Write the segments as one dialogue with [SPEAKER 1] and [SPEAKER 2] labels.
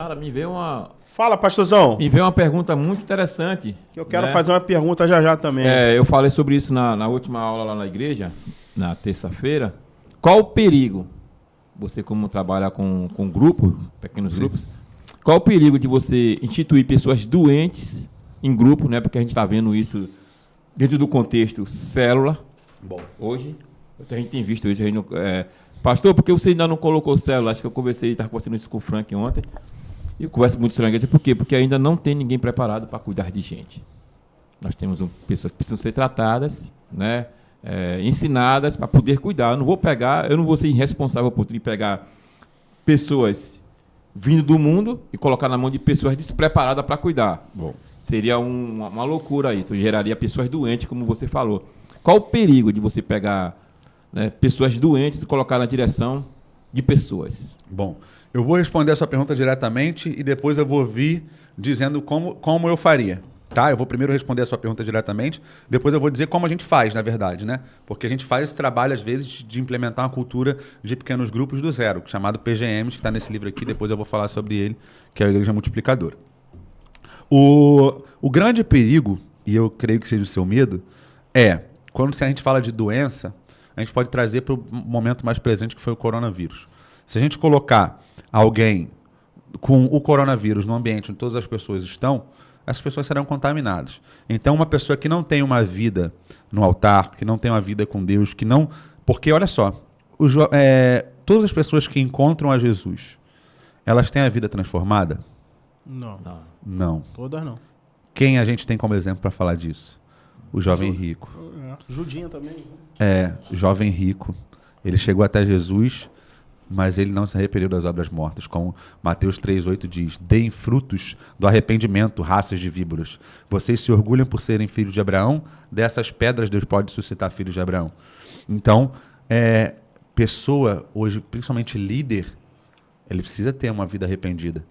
[SPEAKER 1] Cara, me veio uma...
[SPEAKER 2] Fala, pastorzão.
[SPEAKER 1] Me veio uma pergunta muito interessante.
[SPEAKER 2] Que eu quero fazer uma pergunta já também.
[SPEAKER 1] Eu falei sobre isso na última aula lá na igreja, na terça-feira. Qual o perigo, você como trabalha com grupo, pequenos grupos, qual o perigo de você instituir pessoas doentes em grupo, né? Porque a gente está vendo isso dentro do contexto célula. Bom, hoje, a gente tem visto isso. Pastor, por que você ainda não colocou célula? Acho que eu estava conversando isso com o Frank ontem. E eu converso muito estranho. Por quê? Porque ainda não tem ninguém preparado para cuidar de gente. Nós temos pessoas que precisam ser tratadas, né? Ensinadas para poder cuidar. Eu não vou ser irresponsável por pegar pessoas vindo do mundo e colocar na mão de pessoas despreparadas para cuidar. Bom, seria uma loucura isso. Geraria pessoas doentes, como você falou. Qual o perigo de você pegar, né, pessoas doentes e colocar na direção de pessoas?
[SPEAKER 3] Bom, eu vou responder a sua pergunta diretamente e depois eu vou vir dizendo como eu faria. Tá? Eu vou primeiro responder a sua pergunta diretamente, depois eu vou dizer como a gente faz, na verdade, né? Porque a gente faz esse trabalho, às vezes, de implementar uma cultura de pequenos grupos do zero, chamado PGMs, que está nesse livro aqui, depois eu vou falar sobre ele, que é a Igreja Multiplicadora. O grande perigo, e eu creio que seja o seu medo, quando a gente fala de doença, a gente pode trazer para o momento mais presente, que foi o coronavírus. Se a gente colocar alguém com o coronavírus no ambiente onde todas as pessoas estão, as pessoas serão contaminadas. Então, uma pessoa que não tem uma vida no altar, que não tem uma vida com Deus, que não... Porque, olha só, todas as pessoas que encontram a Jesus, elas têm a vida transformada? Não.
[SPEAKER 2] Todas não.
[SPEAKER 3] Quem a gente tem como exemplo para falar disso? O jovem rico.
[SPEAKER 2] Judinha também.
[SPEAKER 3] O jovem rico. Ele chegou até Jesus, mas ele não se arrependeu das obras mortas, como Mateus 3,8 diz: deem frutos do arrependimento, raças de víboras. Vocês se orgulham por serem filhos de Abraão? Dessas pedras Deus pode suscitar filhos de Abraão. Então, pessoa hoje, principalmente líder, ele precisa ter uma vida arrependida.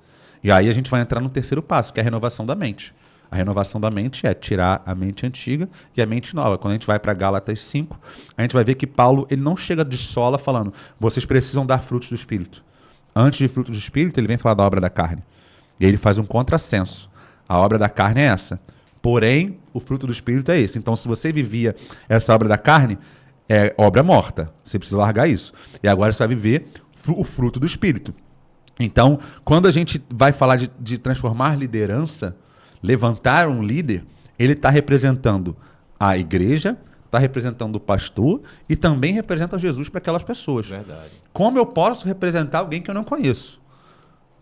[SPEAKER 3] E aí a gente vai entrar no terceiro passo, que é a renovação da mente. A renovação da mente é tirar a mente antiga e a mente nova. Quando a gente vai para Gálatas 5, a gente vai ver que Paulo ele não chega de sola falando vocês precisam dar frutos do Espírito. Antes de frutos do Espírito, ele vem falar da obra da carne. E aí ele faz um contrassenso. A obra da carne é essa. Porém, o fruto do Espírito é esse. Então, se você vivia essa obra da carne, é obra morta. Você precisa largar isso. E agora você vai viver o fruto do Espírito. Então, quando a gente vai falar de transformar liderança, levantar um líder, ele está representando a igreja, está representando o pastor e também representa Jesus para aquelas pessoas.
[SPEAKER 1] Verdade.
[SPEAKER 3] Como eu posso representar alguém que eu não conheço?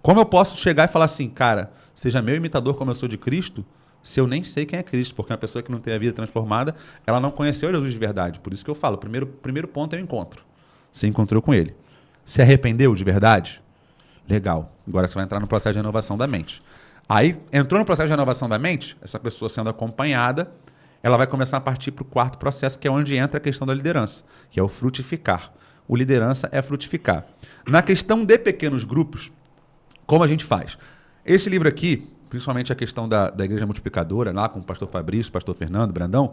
[SPEAKER 3] Como eu posso chegar e falar assim, cara, seja meu imitador como eu sou de Cristo, se eu nem sei quem é Cristo? Porque uma pessoa que não tem a vida transformada, ela não conheceu Jesus de verdade. Por isso que eu falo, o primeiro ponto é o encontro. Você encontrou com ele. Se arrependeu de verdade? Legal. Agora você vai entrar no processo de renovação da mente. Aí, entrou no processo de renovação da mente, essa pessoa sendo acompanhada, ela vai começar a partir para o quarto processo, que é onde entra a questão da liderança, que é o frutificar. O liderança é frutificar. Na questão de pequenos grupos, como a gente faz? Esse livro aqui, principalmente a questão da Igreja Multiplicadora, lá com o pastor Fabrício, pastor Fernando, Brandão,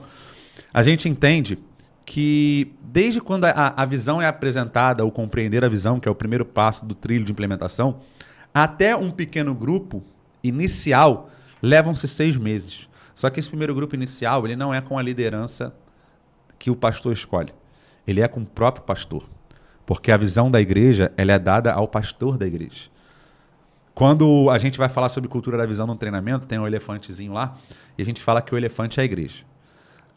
[SPEAKER 3] a gente entende que desde quando a visão é apresentada, ou compreender a visão, que é o primeiro passo do trilho de implementação, até um pequeno grupo inicial, levam-se 6 meses. Só que esse primeiro grupo inicial, ele não é com a liderança que o pastor escolhe. Ele é com o próprio pastor. Porque a visão da igreja, ela é dada ao pastor da igreja. Quando a gente vai falar sobre cultura da visão no treinamento, tem um elefantezinho lá, e a gente fala que o elefante é a igreja.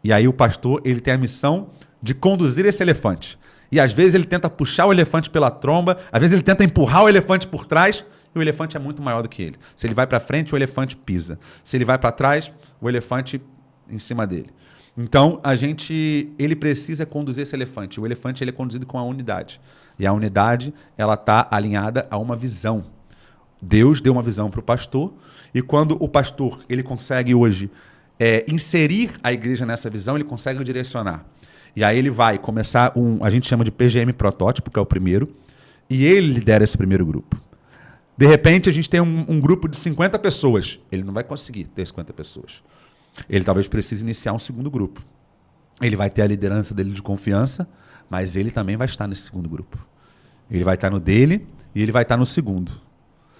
[SPEAKER 3] E aí o pastor, ele tem a missão de conduzir esse elefante. E às vezes ele tenta puxar o elefante pela tromba, às vezes ele tenta empurrar o elefante por trás, e o elefante é muito maior do que ele. Se ele vai para frente, o elefante pisa. Se ele vai para trás, o elefante em cima dele. Então, ele precisa conduzir esse elefante. O elefante ele é conduzido com a unidade. E a unidade, ela está alinhada a uma visão. Deus deu uma visão para o pastor, e quando o pastor ele consegue hoje inserir a igreja nessa visão, ele consegue direcionar. E aí ele vai começar a gente chama de PGM protótipo, que é o primeiro, e ele lidera esse primeiro grupo. De repente, a gente tem um grupo de 50 pessoas. Ele não vai conseguir ter 50 pessoas. Ele talvez precise iniciar um segundo grupo. Ele vai ter a liderança dele de confiança, mas ele também vai estar nesse segundo grupo. Ele vai estar no dele e ele vai estar no segundo.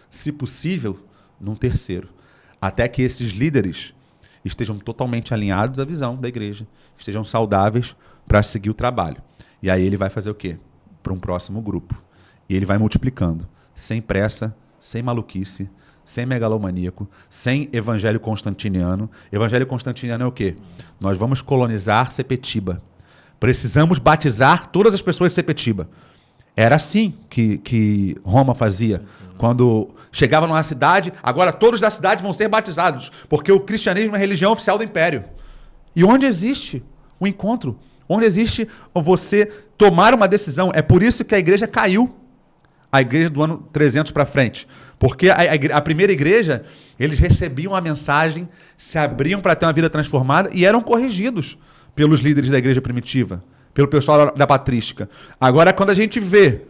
[SPEAKER 3] se possível, num terceiro. Até que esses líderes estejam totalmente alinhados à visão da igreja, estejam saudáveis para seguir o trabalho. E aí ele vai fazer o quê? Para um próximo grupo. E ele vai multiplicando, sem pressa, sem maluquice, sem megalomaníaco, sem evangelho constantiniano. Evangelho constantiniano é o quê? Nós vamos colonizar Sepetiba. Precisamos batizar todas as pessoas de Sepetiba. Era assim que Roma fazia. Quando chegava numa cidade, agora todos da cidade vão ser batizados, porque o cristianismo é a religião oficial do império. E onde existe o encontro? Onde existe você tomar uma decisão? É por isso que a igreja caiu. A igreja do ano 300 para frente. Porque a primeira igreja, eles recebiam a mensagem, se abriam para ter uma vida transformada e eram corrigidos pelos líderes da igreja primitiva, pelo pessoal da patrística. Agora, quando a gente vê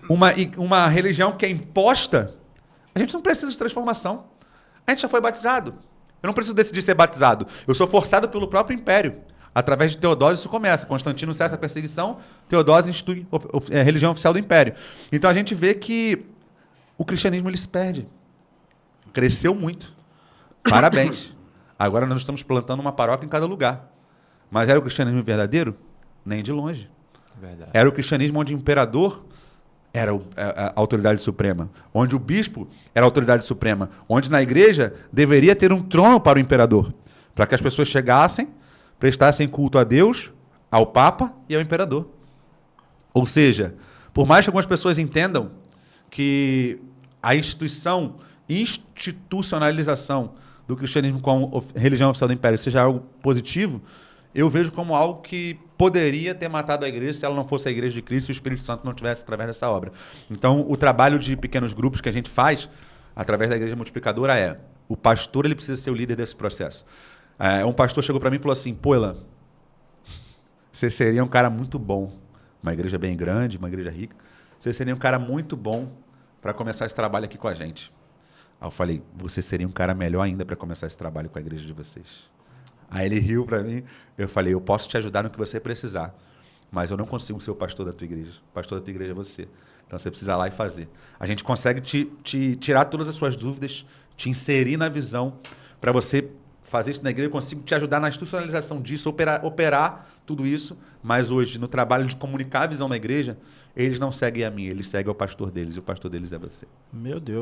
[SPEAKER 3] uma religião que é imposta, a gente não precisa de transformação. A gente já foi batizado. Eu não preciso decidir ser batizado. Eu sou forçado pelo próprio império. Através de Teodósio isso começa. Constantino cessa a perseguição, Teodósio institui a religião oficial do império. Então a gente vê que o cristianismo ele se perde. Cresceu muito. Parabéns. Agora nós estamos plantando uma paróquia em cada lugar. Mas era o cristianismo verdadeiro? Nem de longe.
[SPEAKER 1] Verdade.
[SPEAKER 3] Era o cristianismo onde o imperador era a autoridade suprema, onde o bispo era a autoridade suprema, onde na igreja deveria ter um trono para o imperador, para que as pessoas chegassem, prestassem culto a Deus, ao Papa e ao imperador. Ou seja, por mais que algumas pessoas entendam que a institucionalização do cristianismo como religião oficial do império seja algo positivo, eu vejo como algo que poderia ter matado a igreja se ela não fosse a igreja de Cristo e o Espírito Santo não tivesse através dessa obra. Então, o trabalho de pequenos grupos que a gente faz através da igreja multiplicadora é: o pastor ele precisa ser o líder desse processo. Um pastor chegou para mim e falou assim: pô, Elan, você seria um cara muito bom. Uma igreja bem grande, uma igreja rica. Você seria um cara muito bom para começar esse trabalho aqui com a gente. Aí eu falei: você seria um cara melhor ainda para começar esse trabalho com a igreja de vocês. Aí ele riu para mim. Eu falei: eu posso te ajudar no que você precisar, mas eu não consigo ser o pastor da tua igreja. O pastor da tua igreja é você. Então você precisa ir lá e fazer. A gente consegue te tirar todas as suas dúvidas, te inserir na visão para você fazer isso na igreja. Eu consigo te ajudar na institucionalização disso, operar tudo isso. Mas hoje, no trabalho de comunicar a visão da igreja, eles não seguem a mim, eles seguem o pastor deles, e o pastor deles é você.
[SPEAKER 2] Meu Deus.